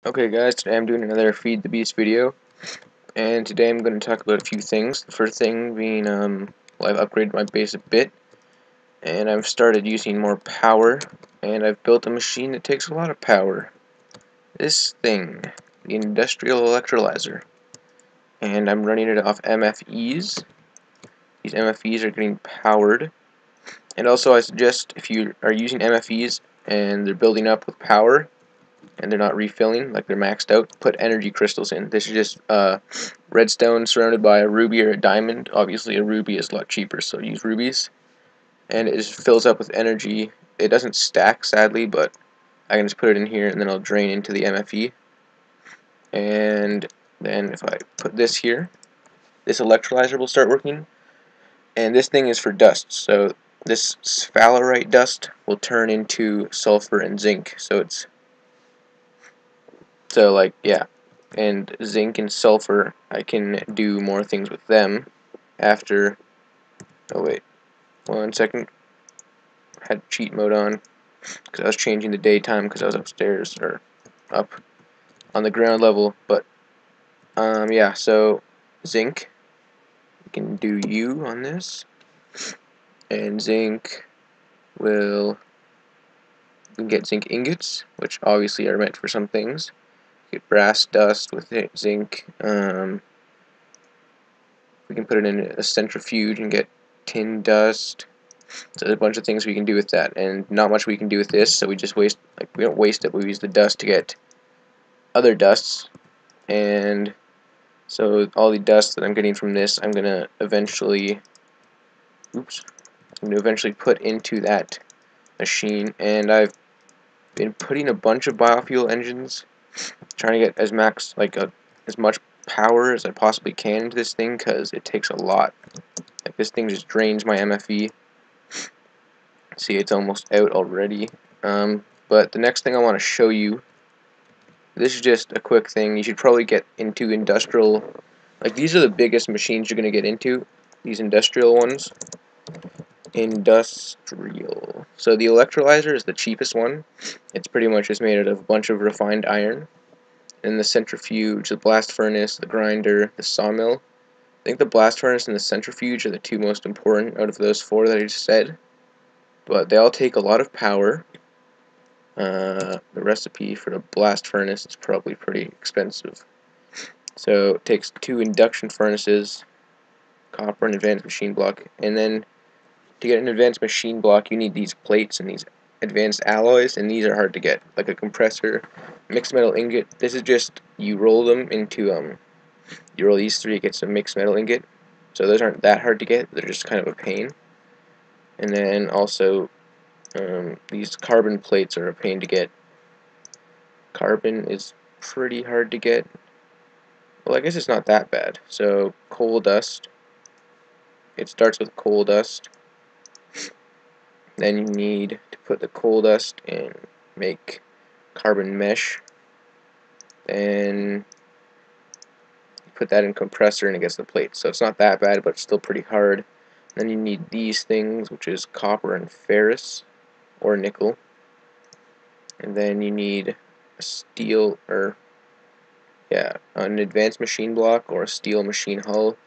Okay guys, today I'm doing another Feed the Beast video, and today I'm going to talk about a few things. The first thing being, well, I've upgraded my base a bit, and I've started using more power, and I've built a machine that takes a lot of power. This thing, the Industrial Electrolyzer, and I'm running it off MFEs. These MFEs are getting powered, and also I suggest if you are using MFEs and they're building up with power, and they're not refilling, like they're maxed out, put energy crystals in. This is just redstone surrounded by a ruby or a diamond. Obviously a ruby is a lot cheaper, so use rubies. And it just fills up with energy. It doesn't stack, sadly, but I can just put it in here and then I'll drain into the MFE. And then if I put this here, this electrolyzer will start working. And this thing is for dust, so this sphalerite dust will turn into sulfur and zinc. Yeah, and zinc and sulfur, I can do more things with them after. Oh wait, 1 second. I had cheat mode on because I was changing the daytime because I was upstairs or up on the ground level. But yeah, so zinc, we can do U on this, and zinc will, we can get zinc ingots, which obviously are meant for some things. Get brass dust with it, zinc. We can put it in a centrifuge and get tin dust. So there's a bunch of things we can do with that, and not much we can do with this, so we just waste, like, we don't waste it, we use the dust to get other dusts. And so all the dust that I'm getting from this, I'm gonna eventually put into that machine. And I've been putting a bunch of biofuel engines, trying to get as as much power as I possibly can into this thing, because it takes a lot. Like, this thing just drains my MFE. See, it's almost out already. But the next thing I want to show you, this is just a quick thing. You should probably get into industrial. Like, these are the biggest machines you're going to get into, these industrial ones. Industrial. So the electrolyzer is the cheapest one. It's pretty much just made out of a bunch of refined iron. And the centrifuge, the blast furnace, the grinder, the sawmill. I think the blast furnace and the centrifuge are the two most important out of those four that I just said. But they all take a lot of power. The recipe for the blast furnace is probably pretty expensive. So it takes 2 induction furnaces, copper, and advanced machine block. And then to get an advanced machine block, you need these plates and these advanced alloys, and these are hard to get. Like a compressor, mixed metal ingot. This is just, you roll them into, you roll these 3, it gets a mixed metal ingot. So those aren't that hard to get, they're just kind of a pain. And then also, these carbon plates are a pain to get. Carbon is pretty hard to get. Well, I guess it's not that bad. So, coal dust. It starts with coal dust. Then you need to put the coal dust and make carbon mesh. Then you put that in compressor and it gets the plate. So it's not that bad, but it's still pretty hard. Then you need these things, which is copper and ferrous, or nickel. And then you need a steel, or yeah, an advanced machine block or a steel machine hull.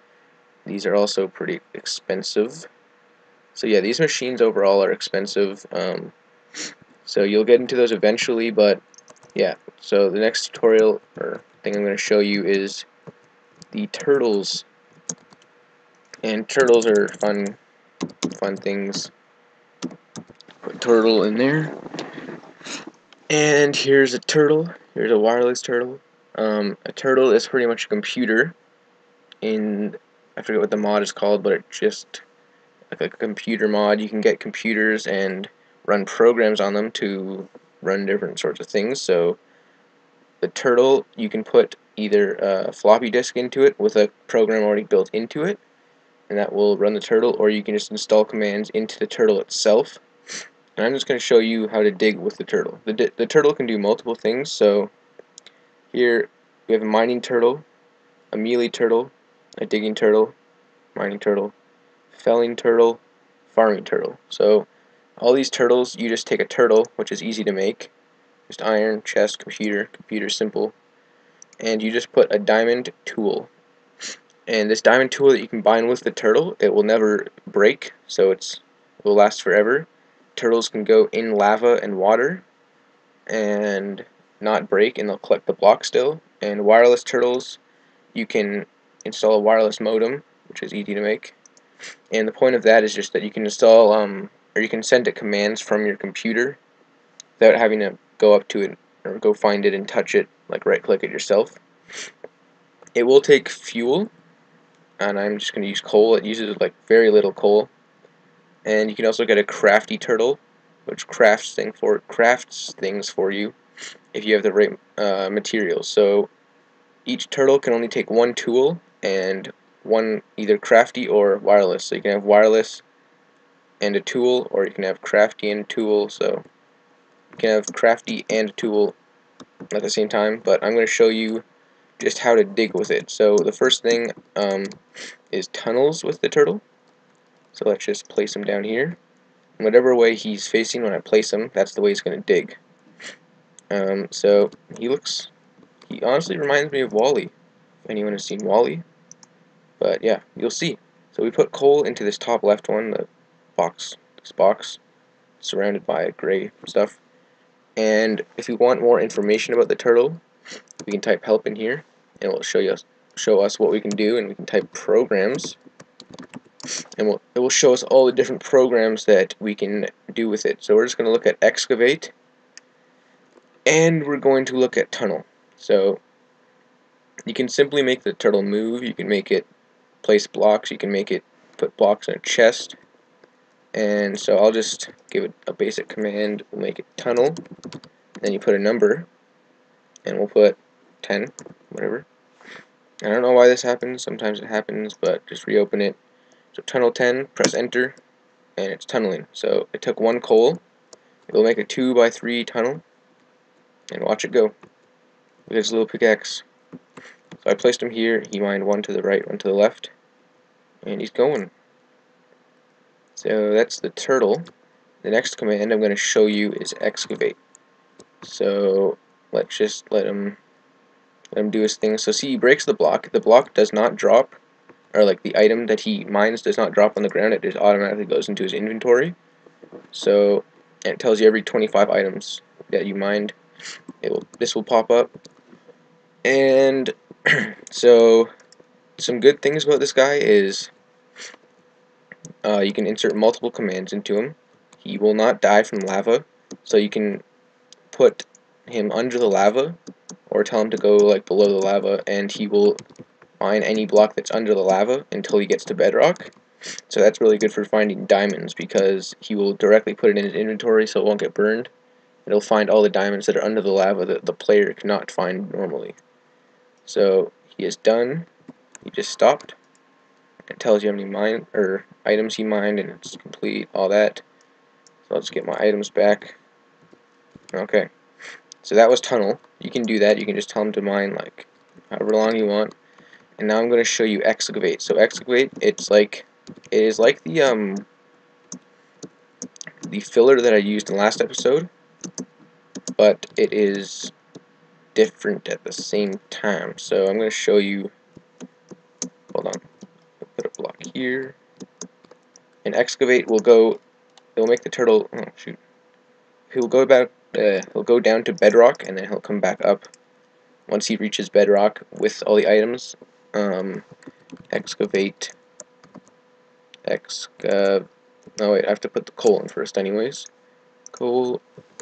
These are also pretty expensive. So yeah, these machines overall are expensive. So you'll get into those eventually, but yeah. So the next tutorial or thing I'm going to show you is the turtles. And turtles are fun things. Put turtle in there. And here's a turtle. Here's a wireless turtle. A turtle is pretty much a computer. I forget what the mod is called, but it's just like a computer mod. You can get computers and run programs on them to run different sorts of things. So the turtle, you can put either a floppy disk into it with a program already built into it, and that will run the turtle, or you can just install commands into the turtle itself. And I'm just going to show you how to dig with the turtle. The turtle can do multiple things. So here we have a mining turtle, a melee turtle, a digging turtle, mining turtle, felling turtle, farming turtle. So all these turtles, you just take a turtle, which is easy to make, just iron, chest, computer simple, and you just put a diamond tool. And this diamond tool that you combine with the turtle, it will never break, so it will last forever. Turtles can go in lava and water and not break, and they'll collect the block still. And wireless turtles, you can install a wireless modem, which is easy to make. And the point of that is just that you can install, or you can send it commands from your computer without having to go up to it or go find it and touch it, like right-click it yourself. It will take fuel, and I'm just going to use coal. It uses like very little coal. And you can also get a crafty turtle, which crafts things for you if you have the right materials. So each turtle can only take one tool and one either crafty or wireless. So you can have wireless and a tool, or you can have crafty and a tool. So you can have crafty and a tool at the same time. But I'm going to show you just how to dig with it. So the first thing is tunnels with the turtle. So let's just place him down here. And whatever way he's facing when I place him, that's the way he's going to dig. So he honestly reminds me of Wall-E, if anyone has seen Wall-E. But yeah, you'll see. So we put coal into this top left one, this box, surrounded by gray stuff. And if you want more information about the turtle, we can type help in here, and it will show us what we can do, and we can type programs, and it will show us all the different programs that we can do with it. So we're just going to look at excavate, and we're going to look at tunnel. So you can simply make the turtle move, you can make it place blocks, you can make it put blocks in a chest. And so I'll just give it a basic command. We'll make it tunnel, then you put a number, and we'll put 10, whatever. I don't know why this happens, sometimes it happens, but just reopen it. So tunnel 10, press enter, and it's tunneling. So it took one coal, it'll make a 2x3 tunnel, and watch it go with its little pickaxe. So I placed him here, he mined one to the right, one to the left, and he's going. So that's the turtle. The next command I'm going to show you is excavate. So let's just let him do his thing. So see, he breaks the block. The block does not drop, or like the item that he mines does not drop on the ground. It just automatically goes into his inventory. So and it tells you every 25 items that you mined, this will pop up. And so some good things about this guy is you can insert multiple commands into him. He will not die from lava, so you can put him under the lava or tell him to go like below the lava, and he will mine any block that's under the lava until he gets to bedrock. So that's really good for finding diamonds, because he will directly put it in his inventory so it won't get burned. It'll find all the diamonds that are under the lava that the player cannot find normally. So he is done. He just stopped. It tells you how many items he mined, and it's complete, all that. So I'll just get my items back. Okay. So that was tunnel. You can do that. You can just tell him to mine like however long you want. And now I'm going to show you excavate. So excavate, it is like the filler that I used in the last episode, but it is different at the same time. So I'm going to show you. Hold on. I'll put a block here. And excavate will go. It'll make the turtle. Oh shoot. He'll go down to bedrock, and then he'll come back up once he reaches bedrock with all the items. Excavate. No wait, I have to put the coal in first, anyways. Coal.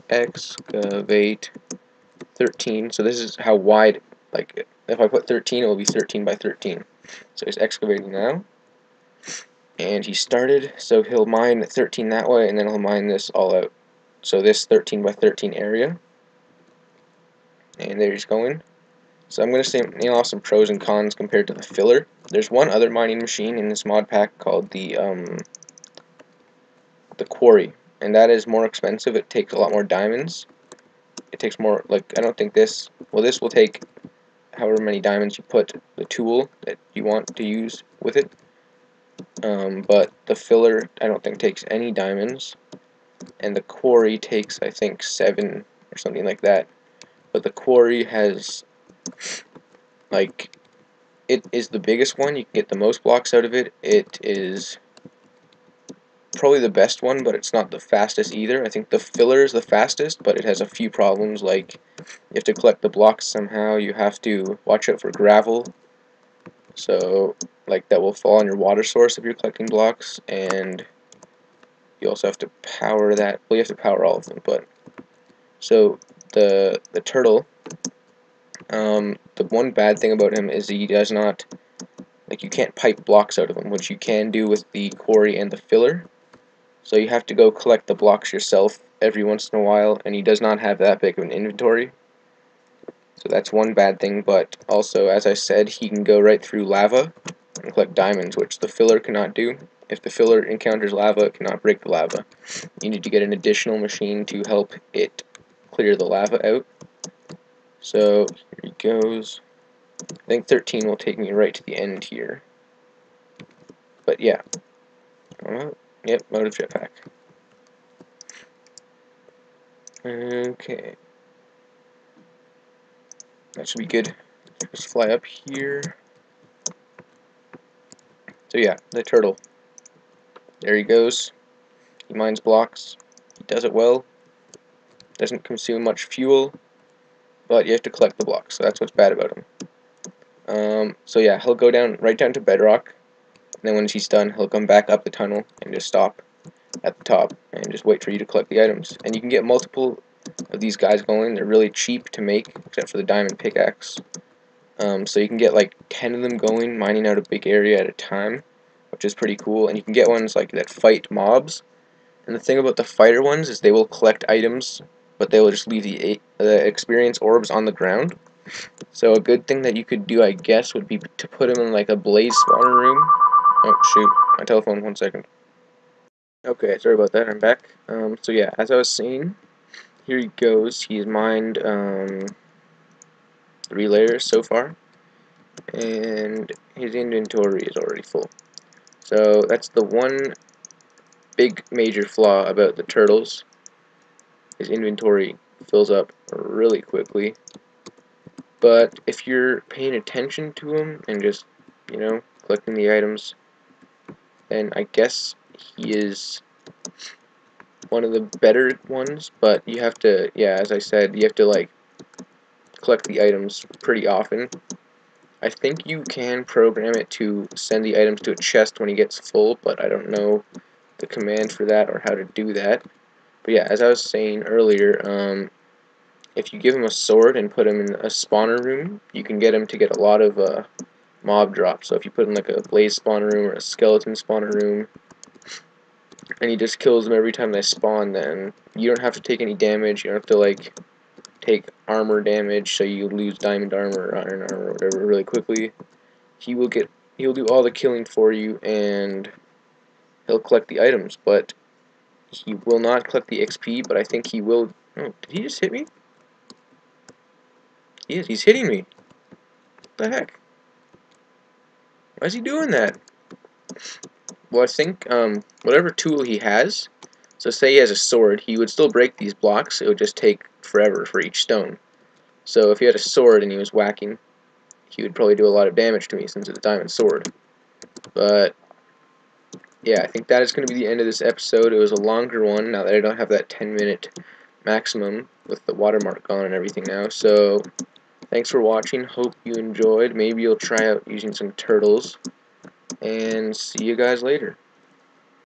Excavate. 13. So this is how wide. Like if I put 13, it will be 13 by 13. So he's excavating now. And he started, so he'll mine 13 that way, and then he'll mine this all out. So this 13 by 13 area. And there he's going. So I'm going to nail off some pros and cons compared to the filler. There's one other mining machine in this mod pack called the quarry, and that is more expensive. It takes a lot more diamonds. It takes more, like, I don't think this will take however many diamonds you put the tool that you want to use with it. But the filler, I don't think takes any diamonds, and the quarry takes, I think, 7 or something like that. But the quarry has, like, it is the biggest one. You can get the most blocks out of it. It is probably the best one, but it's not the fastest either. I think the filler is the fastest, but it has a few problems, like you have to collect the blocks somehow. You have to watch out for gravel, so like that will fall on your water source if you're collecting blocks, and you also have to power that. Well, you have to power all of them, but so the turtle, the one bad thing about him is he does not, like, you can't pipe blocks out of him, which you can do with the quarry and the filler. So you have to go collect the blocks yourself every once in a while, and he does not have that big of an inventory. So that's one bad thing, but also, as I said, he can go right through lava and collect diamonds, which the filler cannot do. If the filler encounters lava, it cannot break the lava. You need to get an additional machine to help it clear the lava out. So here he goes. I think 13 will take me right to the end here. But yeah. Yep, out of jetpack. Okay. That should be good. Just fly up here. So yeah, the turtle. There he goes. He mines blocks. He does it well. Doesn't consume much fuel, but you have to collect the blocks, so that's what's bad about him. So yeah, he'll go down right down to bedrock, and then when he's done, he'll come back up the tunnel and just stop at the top and just wait for you to collect the items. And you can get multiple of these guys going. They're really cheap to make, except for the diamond pickaxe. So you can get like 10 of them going, mining out a big area at a time, which is pretty cool. And you can get ones like that fight mobs. And the thing about the fighter ones is they will collect items, but they will just leave the experience orbs on the ground. So a good thing that you could do, I guess, would be to put them in like a blaze spawner room. Oh shoot, my telephone, 1 second. Okay, sorry about that, I'm back. So yeah, as I was saying, here he goes. He's mined 3 layers so far, and his inventory is already full. So that's the one big major flaw about the turtles. His inventory fills up really quickly. But if you're paying attention to him and just, you know, collecting the items, then I guess he is one of the better ones. But you have to, yeah, as I said, you have to like collect the items pretty often. I think you can program it to send the items to a chest when he gets full, but I don't know the command for that or how to do that. But yeah, as I was saying earlier, if you give him a sword and put him in a spawner room, you can get him to get a lot of mob drops. So if you put him in like a blaze spawner room or a skeleton spawner room, and he just kills them every time they spawn, then you don't have to take any damage. You don't have to like take armor damage, so you lose diamond armor or iron armor or whatever really quickly. He'll do all the killing for you, and he'll collect the items, but he will not collect the XP. But I think he will. Oh, did he just hit me? He is. He's hitting me. What the heck? Why is he doing that? Well, I think whatever tool he has. So say he has a sword, he would still break these blocks. It would just take forever for each stone. So if he had a sword and he was whacking, he would probably do a lot of damage to me since it's a diamond sword. But yeah, I think that is going to be the end of this episode. It was a longer one now that I don't have that 10-minute maximum with the watermark on and everything now. So thanks for watching. Hope you enjoyed. Maybe you'll try out using some turtles. And see you guys later.